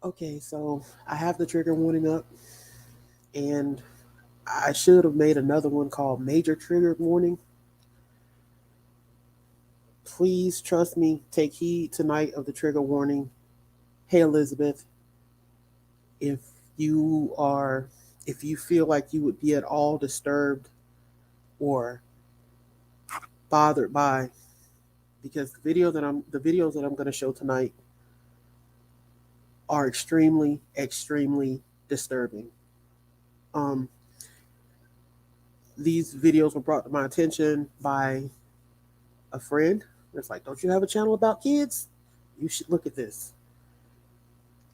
Okay, so I have the trigger warning up, and I should have made another one called Major Trigger Warning. Please trust me, take heed tonight of the trigger warning. Hey, Elizabeth, if you are, if you feel like you would be at all disturbed or bothered by, because the videos that I'm going to show tonight are extremely, extremely disturbing. Um, these videos were brought to my attention by a friend. It's like, don't you have a channel about kids? You should look at this.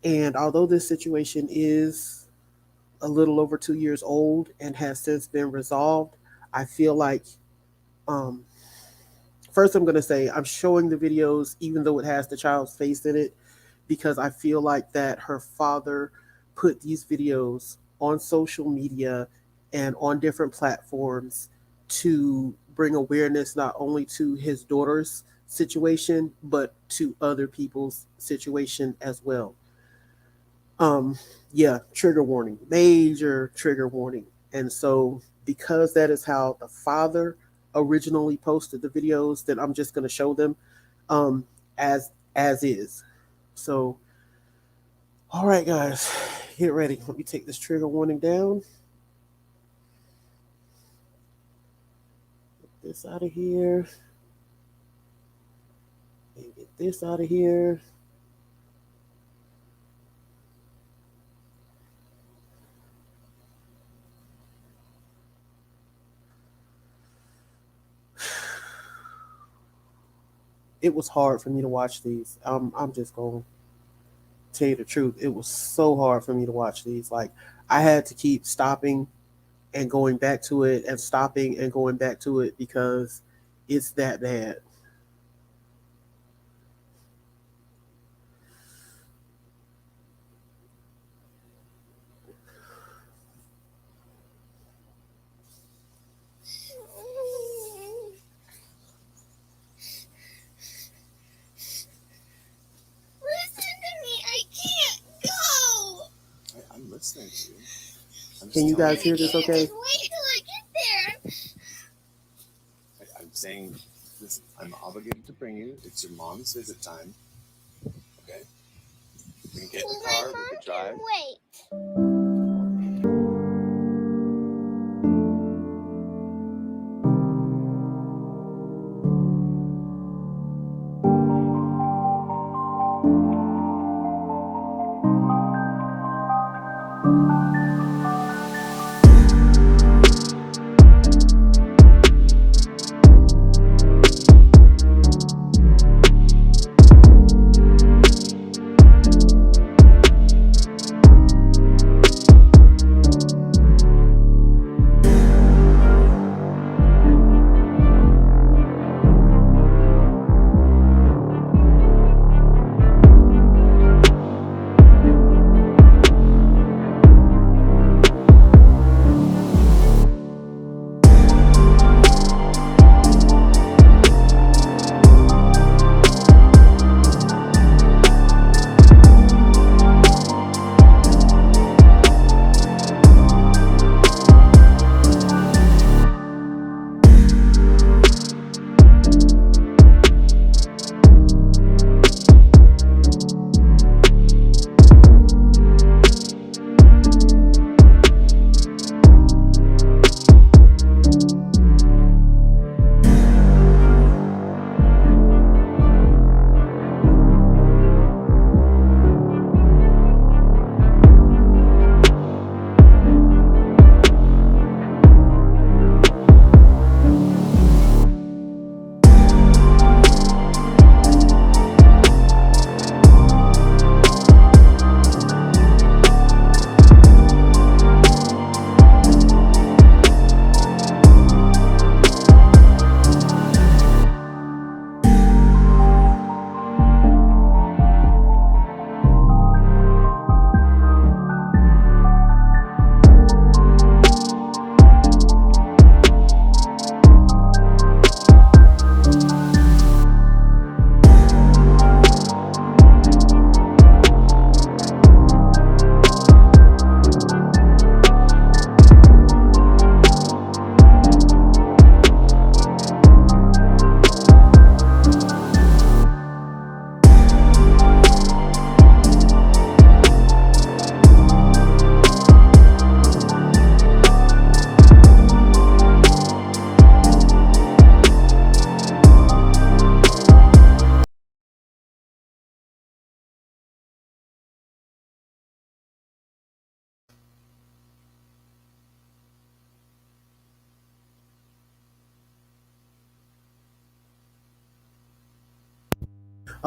And although this situation is a little over 2 years old and has since been resolved, I feel like, um, first, I'm going to say I'm showing the videos even though it has the child's face in it because I feel like that her father put these videos on social media and on different platforms to bring awareness not only to his daughter's situation but to other people's situation as well. Um, yeah, trigger warning, major trigger warning. And so, because that is how the father originally posted the videos, then I'm just going to show them um, as is. So, all right, guys, get ready. Let me take this trigger warning down. Get this out of here. And get this out of here. It was hard for me to watch these. I'm just going to tell you the truth. It was so hard for me to watch these. Like, I had to keep stopping and going back to it and stopping and going back to it because it's that bad. Listen to me. I can't go. I'm listening to you. Can you guys hear this okay? Just wait till I get there. I'm saying this. I'm obligated to bring you. It's your mom's visit time. Okay. We can get in the car. We can drive. Wait.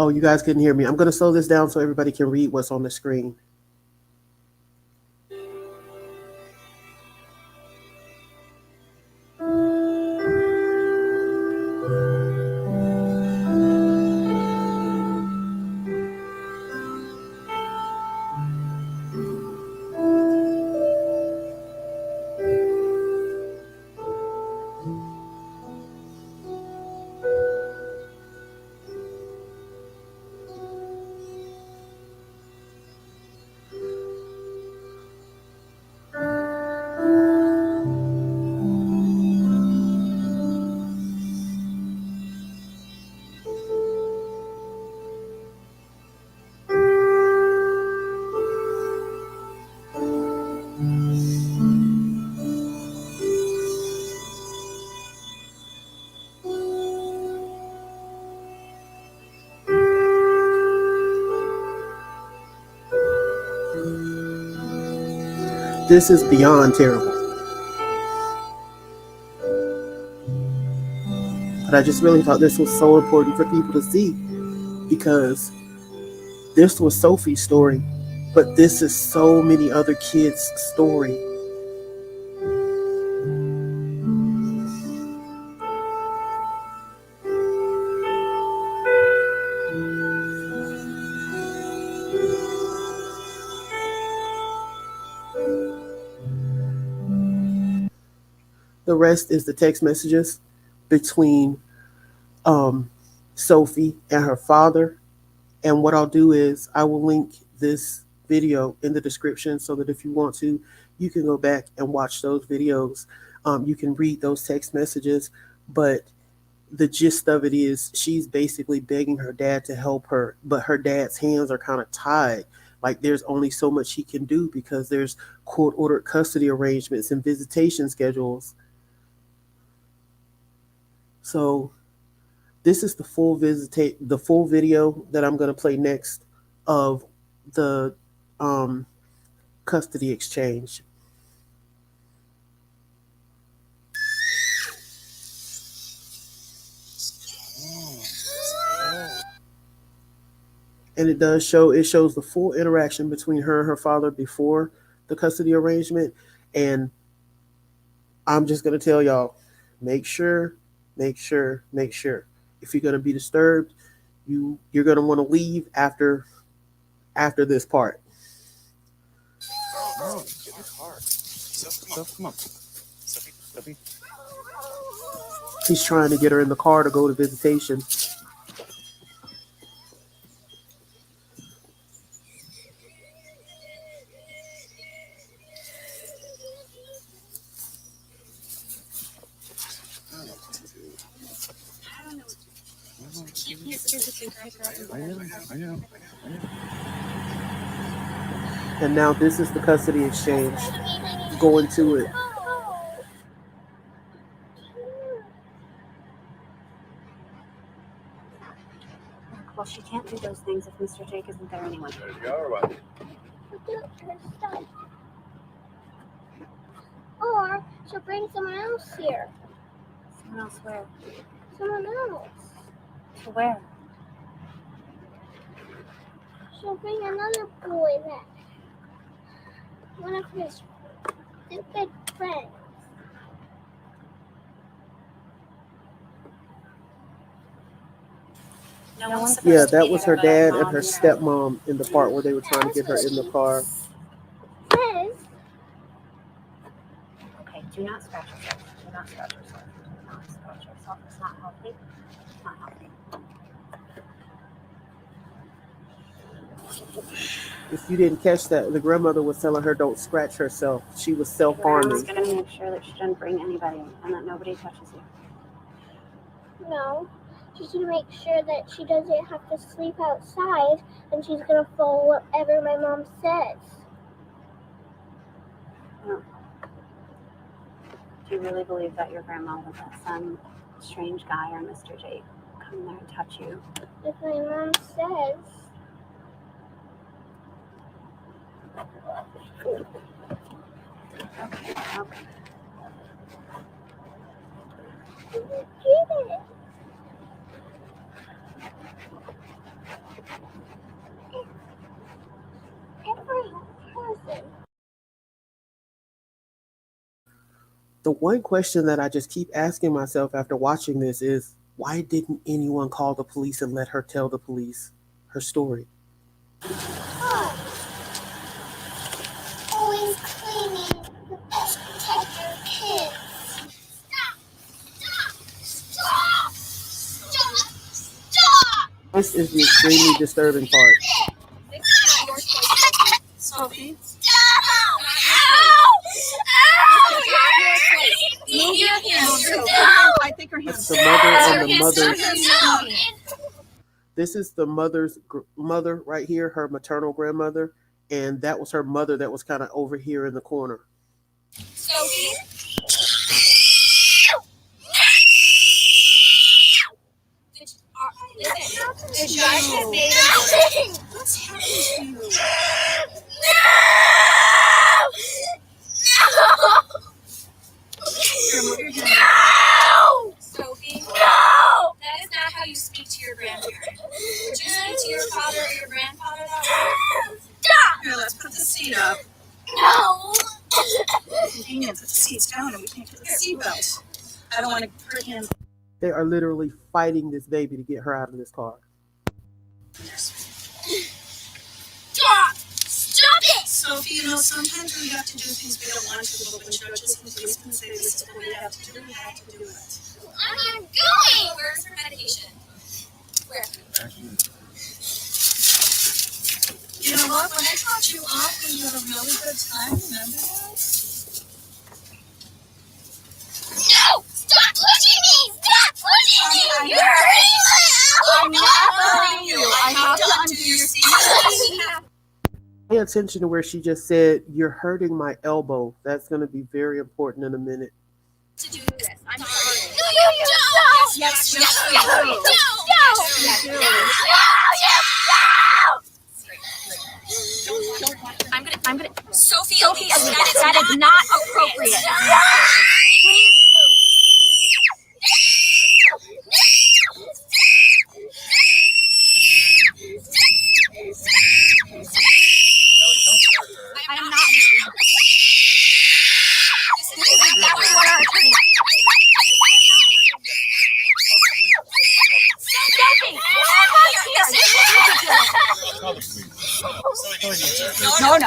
Oh, you guys couldn't hear me. I'm going to slow this down so everybody can read what's on the screen. This is beyond terrible. But I just really thought this was so important for people to see because this was Sophie's story, but this is so many other kids' story. The rest is the text messages between um, Sophie and her father. And what I'll do is I will link this video in the description so that if you want to, you can go back and watch those videos. You can read those text messages, but the gist of it is she's basically begging her dad to help her, but her dad's hands are kind of tied. Like there's only so much he can do because there's court ordered custody arrangements and visitation schedules. So this is the full video that I'm going to play next of the custody exchange. And it shows the full interaction between her and her father before the custody arrangement. And I'm just going to tell y'all, make sure. If you're going to be disturbed, you're going to want to leave after this part. No, get in the car. So, come on. Sophie. He's trying to get her in the car to go to visitation. I know. And now this is the custody exchange. Going to it. Well, she can't do those things if Mr. Jake isn't there anyway. Ready to go or what? Or she'll bring someone else here. Someone else where? Someone else. To where? She'll bring another boy back. One of his stupid friends. Yeah, that was her dad and her stepmom in the part where they were trying to get her in the car. Says, Okay, do not scratch yourself. Do not scratch yourself. Do not scratch yourself. It's not healthy. It's not healthy. If you didn't catch that, the grandmother was telling her don't scratch herself. She was Grandma's self-harming. going to make sure that she doesn't bring anybody and that nobody touches you. no. She's going to make sure that she doesn't have to sleep outside, and she's going to follow whatever my mom says. Do you really believe that your grandma would let some strange guy or Mr. Jake come there and touch you? If my mom says. Okay. Get it. The one question that I just keep asking myself after watching this is, why didn't anyone call the police and let her tell the police her story? Always claiming the best protector of kids. Stop! Stop! Stop! This is the extremely disturbing part. This is not your choice, Sophie. Stop! Move your hands, Sophie. I think her hands. That's the mother and the mother's. This is the mother's mother right here, her maternal grandmother, and that was her mother that was kind of over here in the corner. Sophie. Listen, the judge has made a What's happening to you? No! Sophie, No! that is not how you speak to your grandparent. Would you speak to your father or your grandfather that way? Stop! Here, let's put the seat up. No! Convenient, put the seats down and we can't get the seatbelt. I don't want to hurt him. They are literally fighting this baby to get her out of this car. Stop! Stop it! Sophie, you know, sometimes we have to do things we don't want to, but when judges and police can say this is what we have to do, we have to do it. I'm not going! Where's her medication? Where? You know what? When I taught you off, we had a really good time. Remember that? No! Stop pushing me! Stop pushing me! You're hurting my I'm not hurting you. I have to undo your seat. Pay attention to where she just said, "You're hurting my elbow." That's going to be very important in a minute. To do this. I'm sorry. No, you don't! Yes, you No, do. you don't! Yes, you do. No, you don't! I'm gonna. Sophie, that is not appropriate. Please move. I am not. This is exactly what our attorney. No.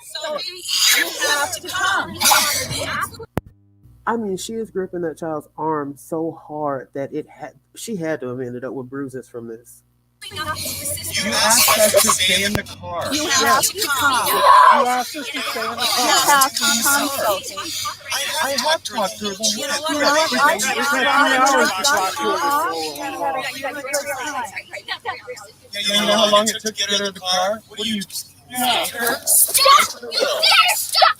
Sophie, you have to come. I mean, she is gripping that child's arm so hard that she had to have ended up with bruises from this. You asked us to stay in the car. You have to come. You asked us to stay in the You car. have to come, Sophie. I have talked to her. You know what? We've had 3 hours to talk to her You know how long it took to get her in the car? What do you? Yeah. Stop! You dare stop!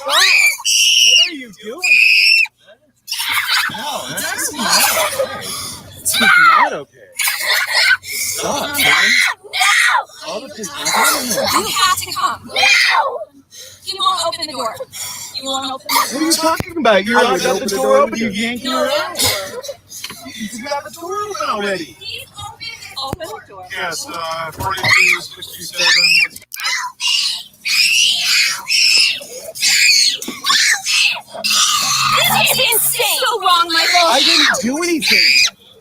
What are you doing? No, that's not okay. This is not okay. Stop, man. All the police. You have to come. No! You won't open the door. You won't open the What are you talking about? You're I not would got open the the door door open. You either. yanked her out. You got the door open already. Please open the door. Yes, 4267. This is insane! So wrong, Michael. I didn't do anything.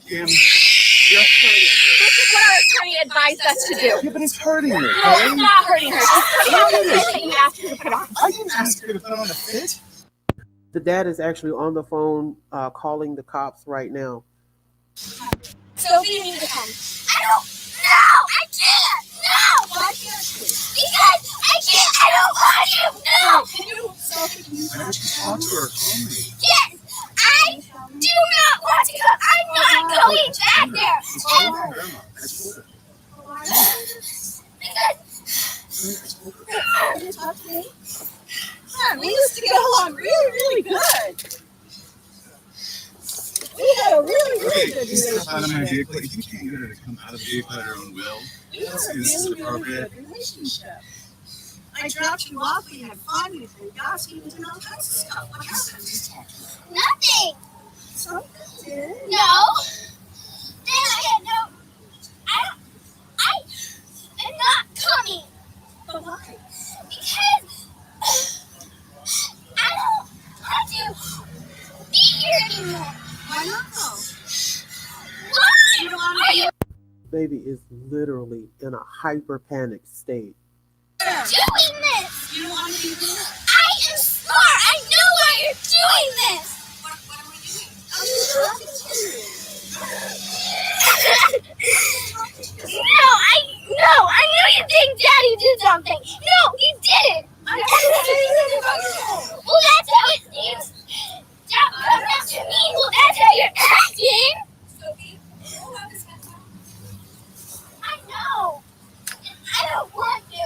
Kim, you're hurting This is what our attorney advised us to do. Yeah, but it's hurting her. No, it's Okay? not hurting her. She's putting on the fit that you asked her to put on. I didn't ask her to put on a fit. The dad is actually on the phone calling the cops right now. Sophie, you need to come. I don't. No! I can't! No! Why can't you? Because I can't! I don't want to! No! Can you, Sophie, can you I have to talk to her calmly. Yes! I do not want to go! I'm not going back there! I told her, Grandma. I told her. Because We used to get along really, really good. We had a really, Okay, please step out of my vehicle. If you can't get her to come out of the vehicle at her own will, this is appropriate. relationship. I dropped you off, we had fun, we played gossip, and all kinds of stuff. What happened? nothing! Something. No! Then I had no... I am not coming! anymore. Why not though? Why? You don't want to Baby is literally in a hyper panic state. Doing this? You don't want to be there. I am smart. I know why you're doing this. What are we doing? I'm talking to you. I know you think Daddy did something. No, he didn't. I didn't say anything about you. Well, that's how it seems. Stop coming up to me. Well, that's how you're acting. Sophie, we'll have this next time. I know. I don't want to.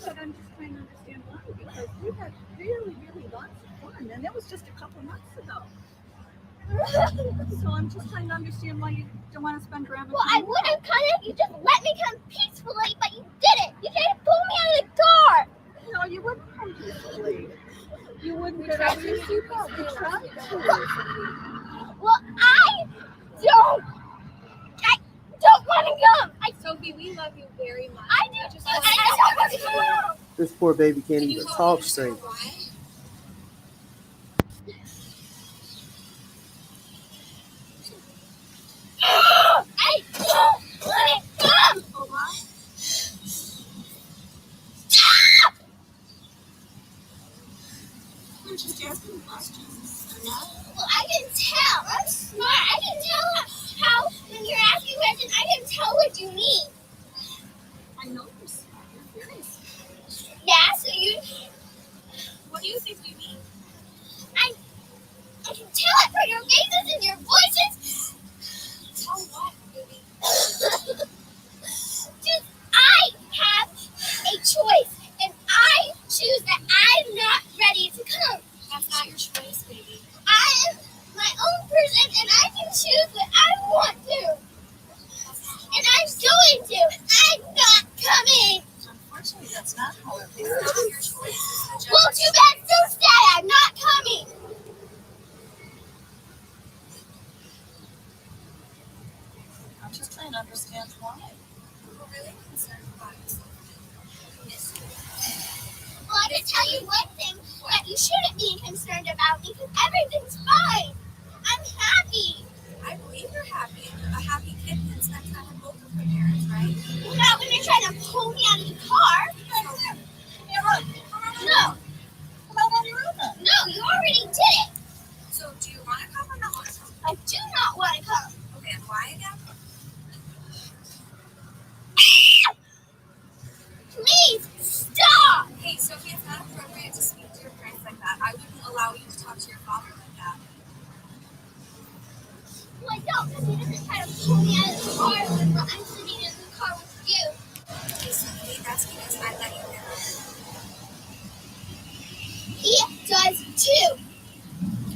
But I'm just trying to understand why, because we had really, really lots of fun, and it was just a couple months ago. So I'm just trying to understand why you don't want to spend forever. Well, I would have come if you just let me come peacefully, but you didn't. You tried to pull me out of the car. No, you wouldn't come peacefully. You wouldn't We get tried out of to your keep seatbelt. We us tried to. Well, I don't want to come. Sophie, we love you very much. I do. Just I don't want to come. This poor baby can't even talk straight. I don't want to come. Oh, why? Stop! You're just asking questions. Well, I can tell. I'm smart. I can tell how when you're asking questions, I can tell what you mean. I know you're smart. You're very smart. Yeah, so you. What do you think we mean? I can tell it from your faces and your voices. Tell what, baby? Just, I have a choice, and I choose that I'm not ready to come. That's not your choice, baby. I am my own person, and I can choose what I want to. And I'm going to. I'm not coming. Unfortunately, that's not how it It's works. not your choice. Well, too bad, so sad. I'm not coming. I'm just trying to understand why. We're really concerned about you, Sophie. Well, I can tell you one thing that you shouldn't be concerned about because everything's fine. I'm happy. I believe you're happy. A happy kid can spend time with both of her parents, right? Not when you're trying to pull me out of the car. No, Come on, on your own then. no, you already did it. So, do you want to come or not want to come? I do not want to come. Okay, and why again? Please stop. Hey, Sophie, it's not appropriate to speak to your parents like that. I wouldn't allow you to talk to your father like that. Well, I don't because he doesn't try to pull me out of the car when I'm sitting in the car with you. Hey, Sophie, that's because I let you in. He does too,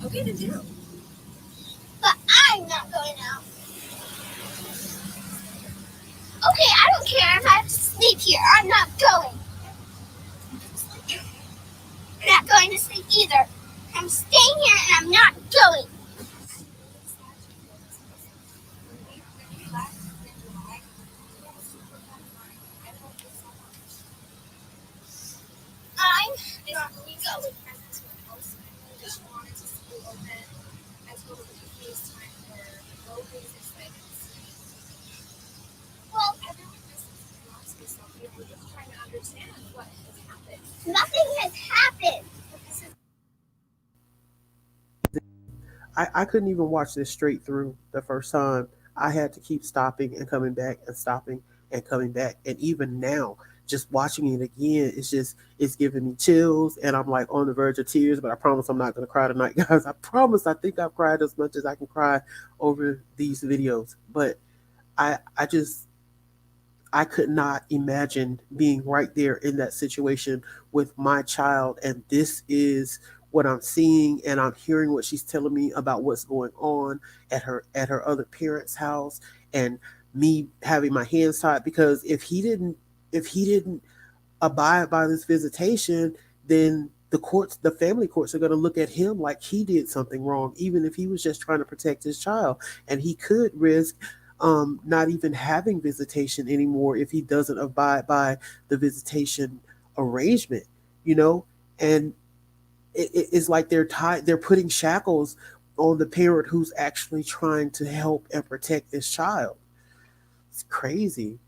Okay, then do. but I'm not going out. Okay, I don't care if I have to sleep here. I'm not going. I'm not going to sleep either. I'm staying here and I'm not going. When we left in July, we had a super fun time. I love you so much. I'm It's not really going. good presents to the house. I just wanted to see you open. I told her we could FaceTime her. Nobody's excited to see me. Well, Everyone listens to philosophy stuff. We're just trying to understand what has happened. nothing has happened. I couldn't even watch this straight through the first time. I had to keep stopping and coming back and stopping and coming back. And even now, just watching it again, it's giving me chills and I'm like on the verge of tears, but I promise I'm not gonna cry tonight, guys. I promise. I think I've cried as much as I can cry over these videos. But I just I could not imagine being right there in that situation with my child. And this is what I'm seeing, and I'm hearing what she's telling me about what's going on at her other parents' house, and me having my hands tied because if he didn't abide by this visitation, then the family courts are going to look at him like he did something wrong, even if he was just trying to protect his child, and he could risk not even having visitation anymore if he doesn't abide by the visitation arrangement, you know. And it's like they're putting shackles on the parent who's actually trying to help and protect this child. It's crazy.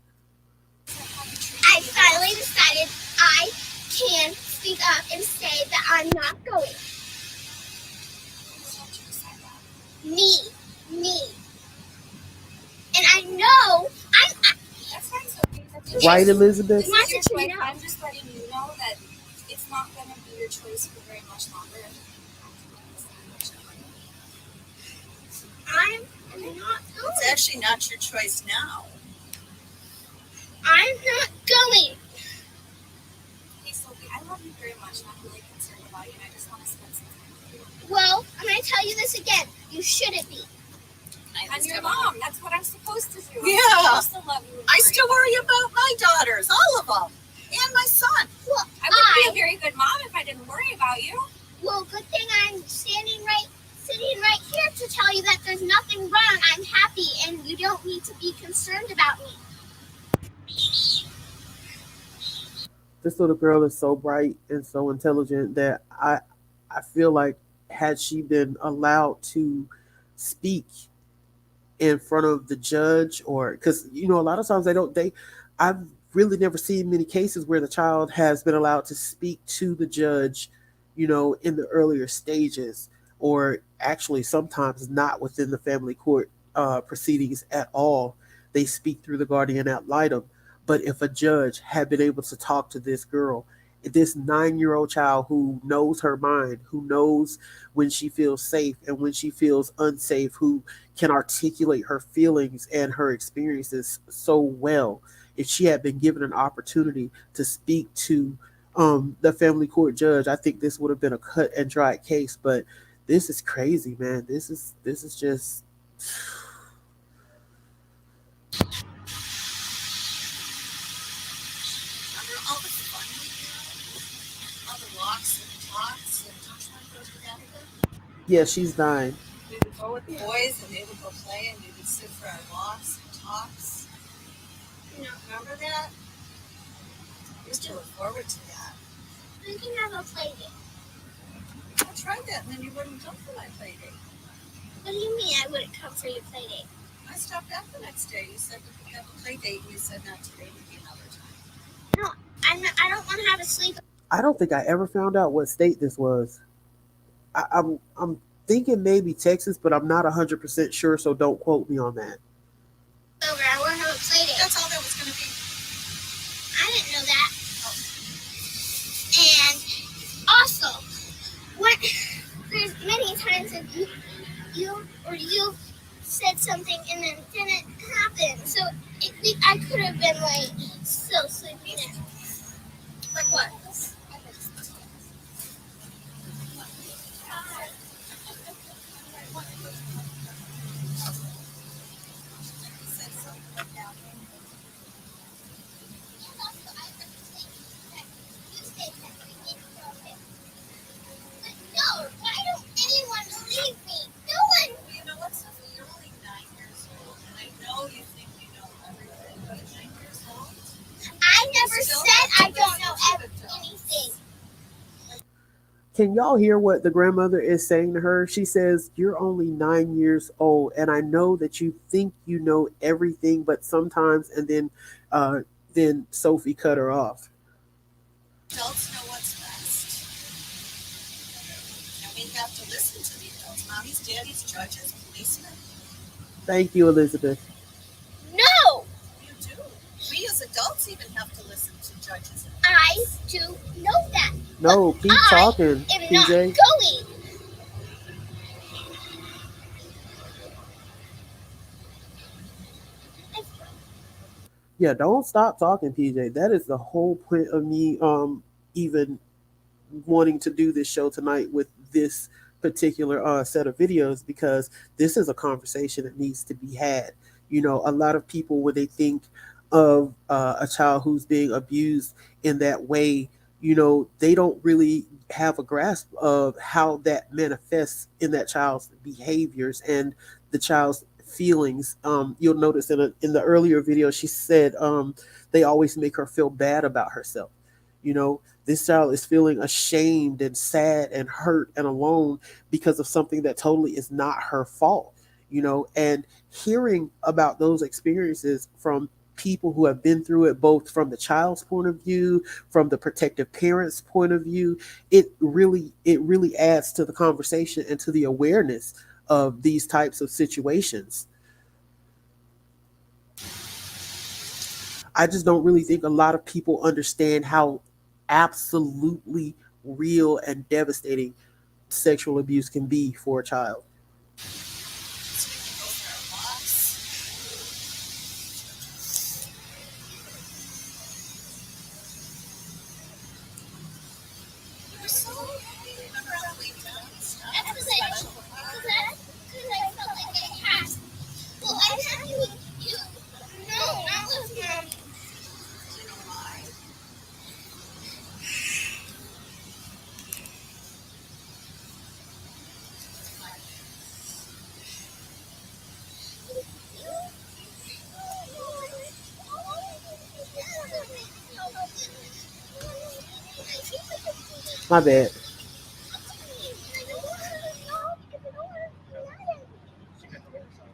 I finally decided I can speak up and say that I'm not going. Me. Me. And I know That's fine, Sophie. That's your Right, choice. Elizabeth? This is your choice. I'm just letting you know that it's not going to be your choice for very much longer. I'm not It's going. actually not your choice now. I'm not going. Hey, Sophie, I love you very much, and I'm really concerned about you, and I just want to spend some time with you. Well, I'm going to tell you this again. You shouldn't be. I'm your mom. That's what I'm supposed to do. Yeah. I'm supposed to love you. I still worry about my daughters, all of them, and my son. Well, I wouldn't be a very good mom if I didn't worry about you. well, good thing I'm sitting right here to tell you that there's nothing wrong. I'm happy, and you don't need to be concerned about me. This little girl is so bright and so intelligent that I feel like had she been allowed to speak in front of the judge, or because a lot of times they I've really never seen many cases where the child has been allowed to speak to the judge, in the earlier stages, or actually sometimes not within the family court proceedings at all. They speak through the guardian ad litem. But if a judge had been able to talk to this girl, this 9-year-old child who knows her mind, who knows when she feels safe and when she feels unsafe, who can articulate her feelings and her experiences so well, if she had been given an opportunity to speak to the family court judge, I think this would have been a cut and dried case. But this is crazy, man. This is just. Remember all the fun we had? All the walks and talks and Yeah, she's dying. we would go with the boys and they would go play and we would sit for our walks and talks. Remember that? I used to look forward to that. We can have a play date. I tried that and then you wouldn't come for my play date. What do you mean I wouldn't come for your play date? I stopped out the next day. You said we could have a play date and you said not today, maybe another time. No, I don't want to have a sleep. I don't think I ever found out what state this was. I'm thinking maybe Texas, but I'm not 100% sure, so don't quote me on that. Over. I want to have a play date. That's all that was going to be. I didn't know that. And also, what there's many times that you said something and then it didn't happen. So I could have been like so sleepy. Like what? No, why don't anyone believe me? No one. You know what, Sophie? You're only 9 years old, and I know you think you know everything, but at 9 years old, I never said I don't know anything. Can y'all hear what the grandmother is saying to her? She says, "You're only 9 years old, and I know that you think you know everything, but sometimes," and then Sophie cut her off. adults know what's best. And we have to listen to the adults. Mommies, daddies, judges, policemen. Thank you, Elizabeth. No, You do. We as adults even have to listen to judges. I do know that. No, keep talking, I'm not PJ. going. Yeah, don't stop talking, PJ. That is the whole point of me even wanting to do this show tonight with this particular set of videos, because this is a conversation that needs to be had. A lot of people, when they think of a child who's being abused in that way, they don't really have a grasp of how that manifests in that child's behaviors and the child's feelings. You'll notice in the earlier video, she said they always make her feel bad about herself. You know, This child is feeling ashamed and sad and hurt and alone because of something that totally is not her fault, and hearing about those experiences from people who have been through it, both from the child's point of view, from the protective parent's point of view, it really adds to the conversation and to the awareness of these types of situations. I just don't really think a lot of people understand how absolutely real and devastating sexual abuse can be for a child. So we can go for our walks. You were so remember how we done stuff? That's because I felt like I had. Well, I had you. No, not with mommy. Do you know why? My bad.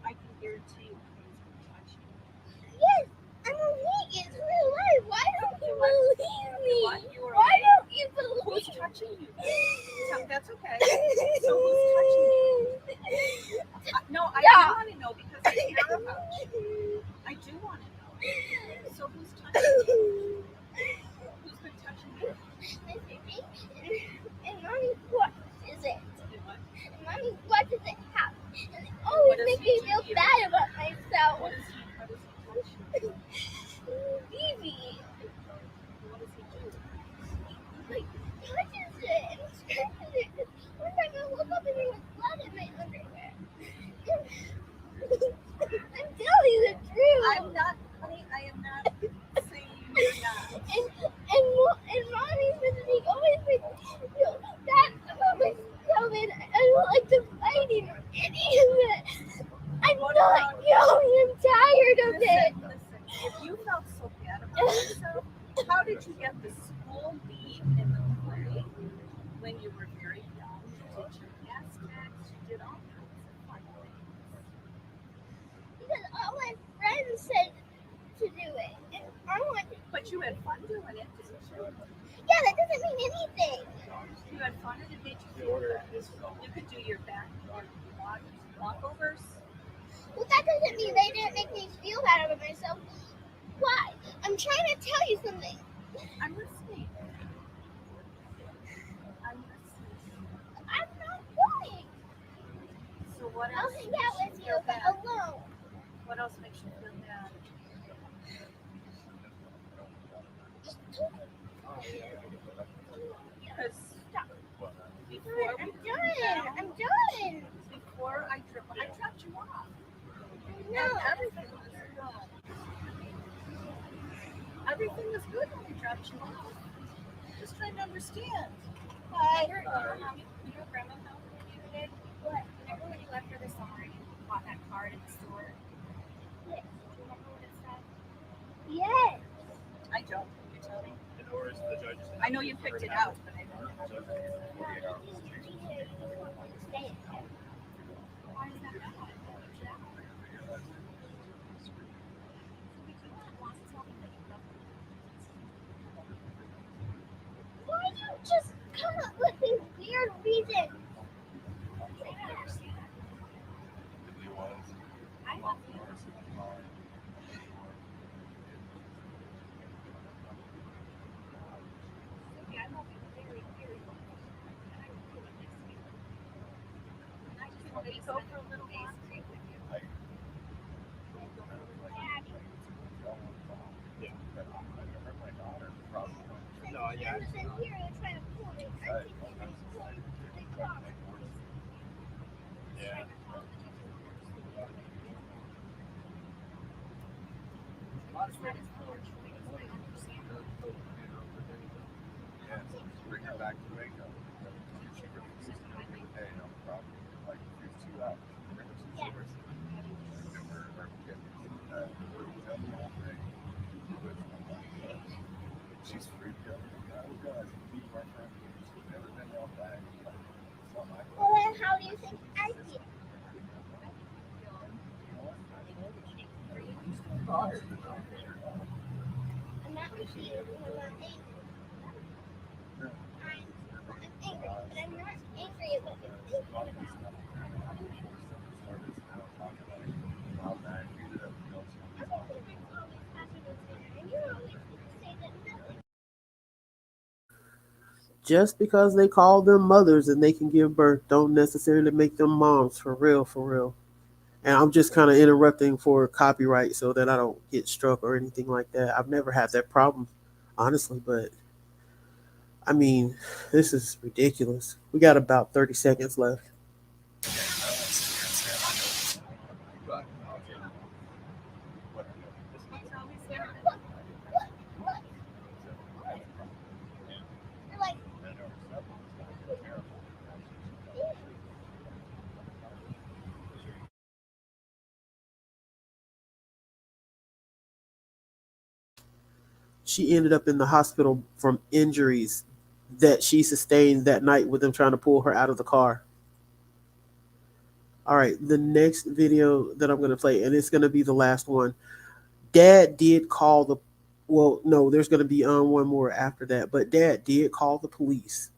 I can guarantee you he's going to touch you. Yes, I'm awake. It's real life. Why don't you believe me? What? You were Why awake? don't you Who's believe touching you? That's okay. So who's touching you? No, I do want to know because I care about you. I do want to know. So who's touching you? Who's been touching you? And mommy watches it. And what? And mommy watches it happen. And it What always does makes he me do feel to you? bad about myself. How does he touch you? Baby, What does he do? like, touches it and scratches it. 'Cause one time I woke up and there was blood in my underwear. I'm telling you the truth. I'm not, honey, I am not saying you're not. And mommy's visiting always makes me feel bad about myself, and I don't like to fighting or any of it. I'm What not about- going. I'm tired of it. Listen, if you felt so bad about yourself, how did you get the school B in the play when you were very young? You did gymnastics, you did all kinds of fun things. Because all my friends said to do it, and I want. But you had fun doing it, didn't you? Yeah, that doesn't mean anything. You had fun and it made you feel good. You could do your back walkovers. Well, that doesn't mean they didn't make me feel bad about myself. Why? I'm trying to tell you something. I'm listening. I'm listening. I'm not going. So what I'll else hang makes out you with you, feel but bad? alone. What else makes you feel bad? Because before I'm we done. I'm done. before I dropped you off. No. And everything was good. Everything was good when we dropped you off. Just trying to understand. But You know Grandma found what you did? What? Remember when you left for the summer and you bought that card in the store? Yes. Do you remember what it said? Yes. I don't. You tell me. In order to the judges. I know you picked it out, but I don't remember. Why is that bad? So we could want to tell them that you love them. Why do you just come up with these weird reasons? I don't understand. I love you. Sophie, I love you very, very much. And I really miss you. And I just want to Go for a little face walk. cream with you. No, yeah. I was in here and trying to pull it. I think it's cool. They talk. Yeah. It's not as poor choice. I understand. Bring her back to Waco. Hey, no problem. Like, it's 2 hours. Bring her some Yeah. stores. And we're getting the whole thing. She's freaked out. Oh, God. I'm not with you. I'm not angry. I'm angry, but I'm not angry at what you're thinking about. And you always say that nothing. Just because they call them mothers and they can give birth, don't necessarily make them moms. For real, for real. And I'm just kind of interrupting for copyright so that I don't get struck or anything like that. I've never had that problem, honestly, but I mean, this is ridiculous. We got about 30 seconds left. You're like, She ended up in the hospital from injuries that she sustained that night with them trying to pull her out of the car. All right, the next video that I'm going to play, and it's going to be the last one. Dad did call the, well, no, there's going to be one more after that, but Dad did call the police.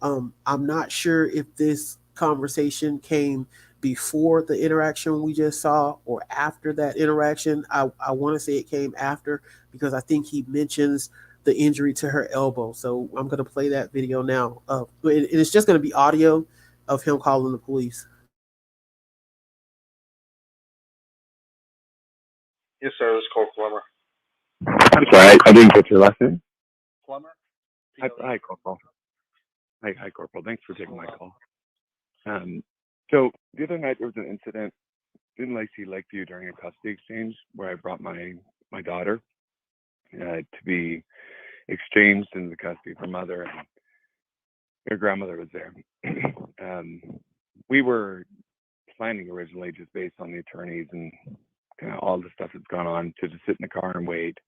I'm not sure if this conversation came before the interaction we just saw or after that interaction. I want to say it came after because I think he mentions the injury to her elbow. So I'm going to play that video now. It's just going to be audio of him calling the police. Yes, sir. This is Cole Plummer. I'm sorry, I didn't get your last name. Plummer? Hi, Corporal. Hi, Corporal. Thanks for taking my call. So the other night there was an incident in Lacey Lakeview during a custody exchange where I brought my daughter to be exchanged into the custody of her mother, and her grandmother was there. um, we were planning originally just based on the attorneys and kind of all the stuff that's gone on to just sit in the car and wait.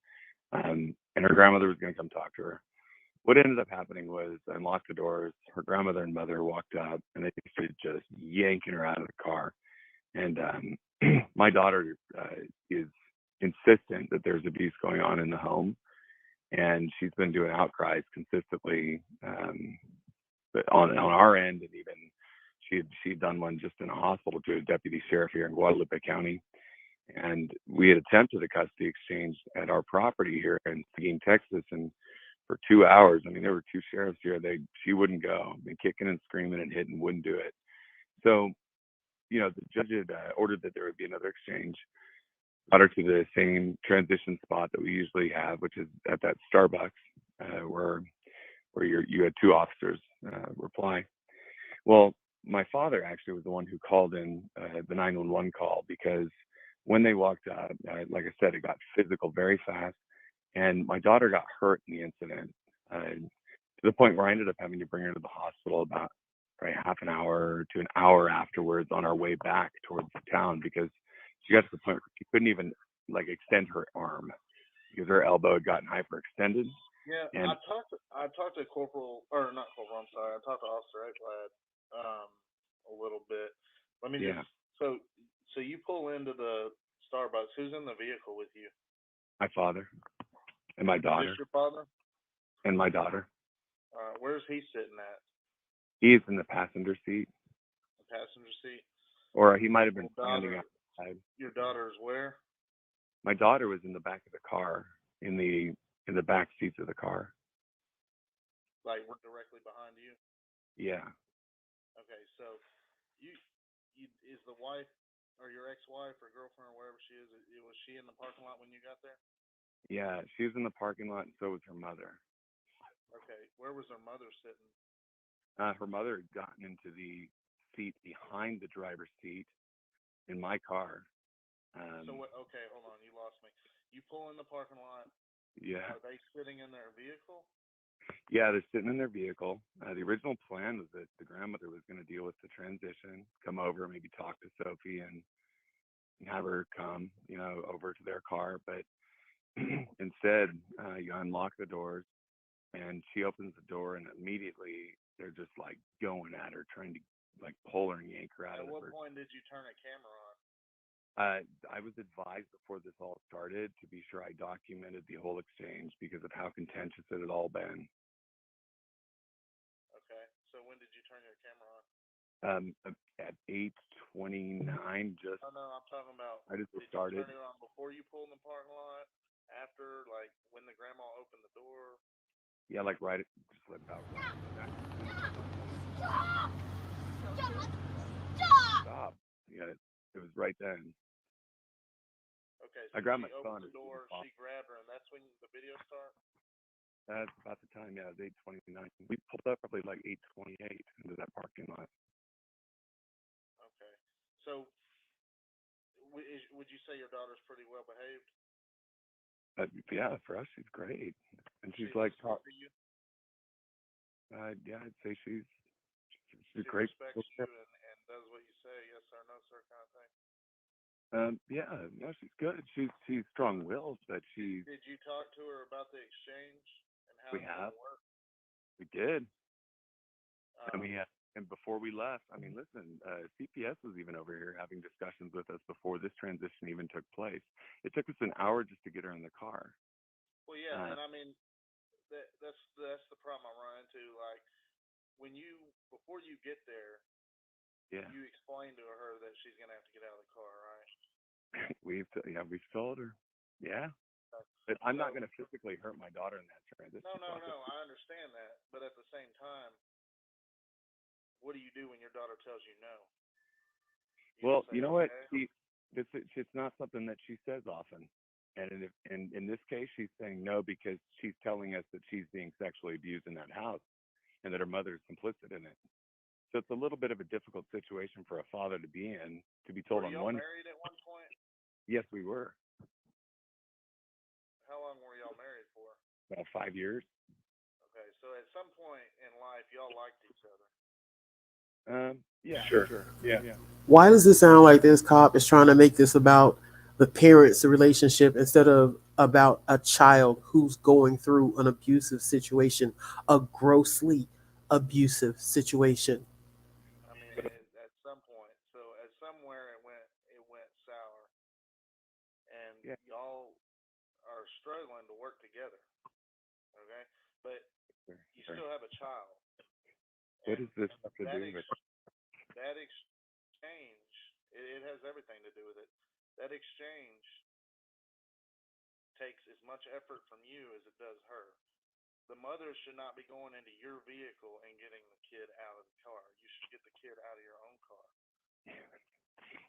And her grandmother was going to come talk to her. What ended up happening was I unlocked the doors. Her grandmother and mother walked up, and they started just yanking her out of the car. And my daughter is insistent that there's abuse going on in the home, and she's been doing outcries consistently, but on our end, and even she'd done one just in a hospital to a deputy sheriff here in Guadalupe County. And we had attempted a custody exchange at our property here in Seguin, Texas, and for 2 hours, I mean, there were two sheriffs here. She wouldn't go, been kicking and screaming and hitting, wouldn't do it. So, the judge had ordered that there would be another exchange. Brought her to the same transition spot that we usually have, which is at that Starbucks, where you had two officers reply. Well, my father actually was the one who called in the 911 call because when they walked up, like I said, it got physical very fast, and my daughter got hurt in the incident to the point where I ended up having to bring her to the hospital about probably half an hour to an hour afterwards on our way back towards the town because she got to the point where she couldn't even like extend her arm because her elbow had gotten hyperextended. Yeah, and I talked to Corporal, or not Corporal, I'm sorry. I talked to Officer Eklad a little bit. Let me yeah, just, so you pull into the Starbucks. Who's in the vehicle with you? my father and my daughter. Just your father? And my daughter. Where's he sitting at? He is in the passenger seat. The passenger seat? Or he might have been standing outside. Your daughter's where? My daughter was in the back of the car, in the back seats of the car. Like we're directly behind you? Yeah. Okay, so you is the wife or your ex-wife or girlfriend or whatever she is, was she in the parking lot when you got there? Yeah, she was in the parking lot, and so was her mother. Okay, where was her mother sitting? Her mother had gotten into the seat behind the driver's seat in my car. Okay, hold on, you lost me. You pull in the parking lot. Yeah. Are they sitting in their vehicle? Yeah, they're sitting in their vehicle. The original plan was that the grandmother was going to deal with the transition, come over, maybe talk to Sophie and have her come, over to their car. But instead, you unlock the doors, and she opens the door, and immediately they're just like going at her, trying to like pull her and yank her out of the. At what point did you turn a camera on? I was advised before this all started to be sure I documented the whole exchange because of how contentious it had all been. Okay. So when did you turn your camera on? At 8:29, just Oh no, I'm talking about. I just Did you started. turn it on before you pulled in the parking lot? After, like when the grandma opened the door? Yeah, like just about right. Stop! Stop! Stop. Yeah, it was right then. Okay, I so grabbed she my opened son. the door, she grabbed her, and that's when the video started? That's about the time. Yeah, it was 8:29. We pulled up probably like 8:28 into that parking lot. Okay. So would you say your daughter's pretty well behaved? Yeah, for us, she's great, and she's She like, listens to you? yeah, I'd say she's She great. respects you and does what you say, yes sir, no sir kind of thing? Yeah, no, she's good. She's strong-willed, but Did you talk to her about the exchange and how we it's have going to work? we did. And Um, and before we left, I mean, listen, CPS was even over here having discussions with us before this transition even took place. It took us an hour just to get her in the car. well, yeah, and I mean that's the problem I run into. Like before you get there, Yeah, you explain to her that she's gonna have to get out of the car, right? we've told her. Yeah, Okay. but I'm not So going to physically hurt my daughter in that transition no, process. I understand that, but at the same time, what do you do when your daughter tells you no? Well, Say, you know what? okay. It's not something that she says often. And in this case, she's saying no because she's telling us that she's being sexually abused in that house and that her mother is complicit in it. So it's a little bit of a difficult situation for a father to be in, to be told Were on y'all one. married at one point? Yes, we were. How long were y'all married for? About 5 years. Okay, so at some point in life, y'all liked each other. Yeah, Sure. sure. Yeah. Yeah. Why does it sound like this cop is trying to make this about the parents, the relationship, instead of about a child who's going through an abusive situation, a grossly abusive situation? I mean, at some point, so at somewhere it went sour, and Yeah. y'all are struggling to work together. Okay, but you Sure. still have a child, What and does this have to that do with? that exchange, it has everything to do with it. That exchange takes as much effort from you as it does her. The mother should not be going into your vehicle and getting the kid out of the car. You should get the kid out of your own car.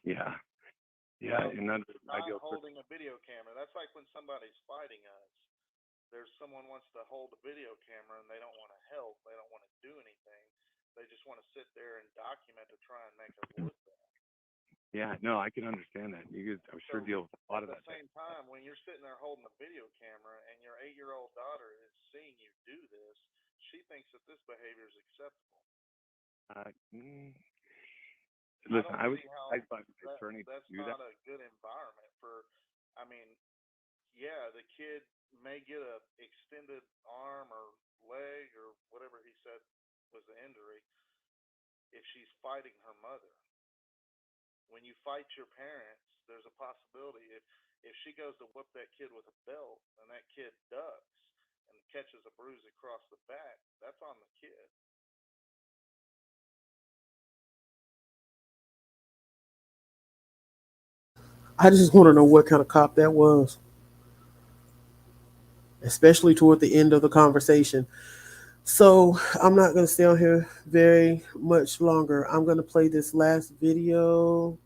Yeah. Yeah. So And that's not ideal. holding a video camera. That's like when somebody's fighting us. There's someone wants to hold a video camera and they don't want to help. They don't want to do anything. They just want to sit there and document to try and make us look bad. Yeah, no, I can understand that. You could, I'm sure, So deal with a lot at of the that. same time, when you're sitting there holding a video camera and your 8-year-old daughter is seeing you do this, she thinks that this behavior is acceptable. Listen, I was See how advised by my attorney to that's do that. not a good environment for. I mean, yeah, the kid may get a extended arm or leg or whatever he said was the injury if she's fighting her mother. When you fight your parents, there's a possibility if she goes to whip that kid with a belt and that kid ducks and catches a bruise across the back, that's on the kid. I just want to know what kind of cop that was, especially toward the end of the conversation. So I'm not going to stay on here very much longer. I'm going to play this last video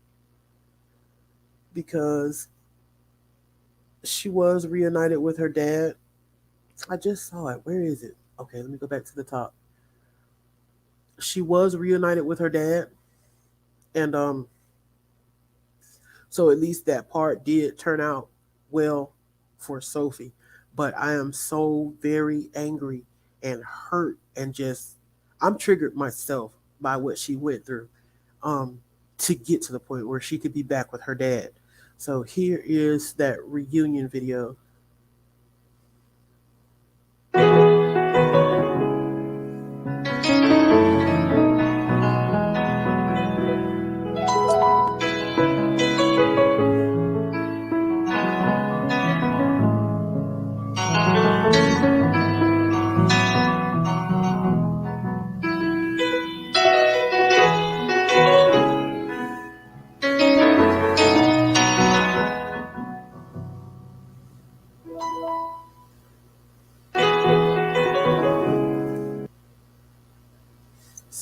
because she was reunited with her dad. I just saw it. Where is it? Okay, let me go back to the top. She was reunited with her dad, and so at least that part did turn out well for Sophie. But I am so very angry and hurt and just I'm triggered myself by what she went through um to get to the point where she could be back with her dad. So here is that reunion video.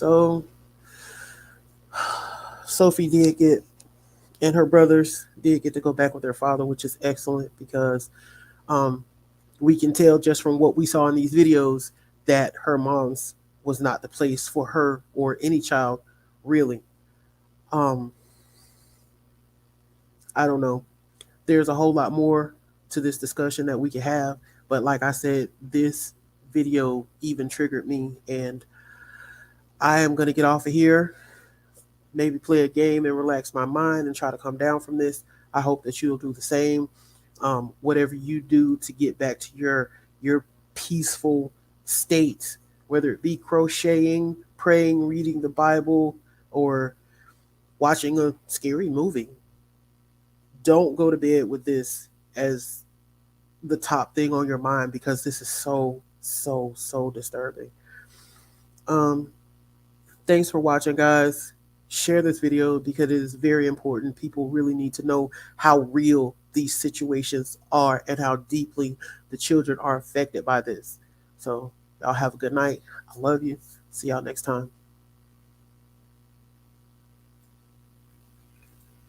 So Sophie did get, and her brothers did get to go back with their father, which is excellent because um, we can tell just from what we saw in these videos that her mom's was not the place for her or any child, really. Um, I don't know. There's a whole lot more to this discussion that we can have, but like I said, this video even triggered me, and I am going to get off of here, maybe play a game and relax my mind and try to come down from this. I hope that you'll do the same. Whatever you do to get back to your peaceful state, whether it be crocheting, praying, reading the Bible, or watching a scary movie, don't go to bed with this as the top thing on your mind because this is so disturbing. Um, Thanks for watching, guys. Share this video because it is very important. People really need to know how real these situations are and how deeply the children are affected by this. So, y'all have a good night. I love you. See y'all next time.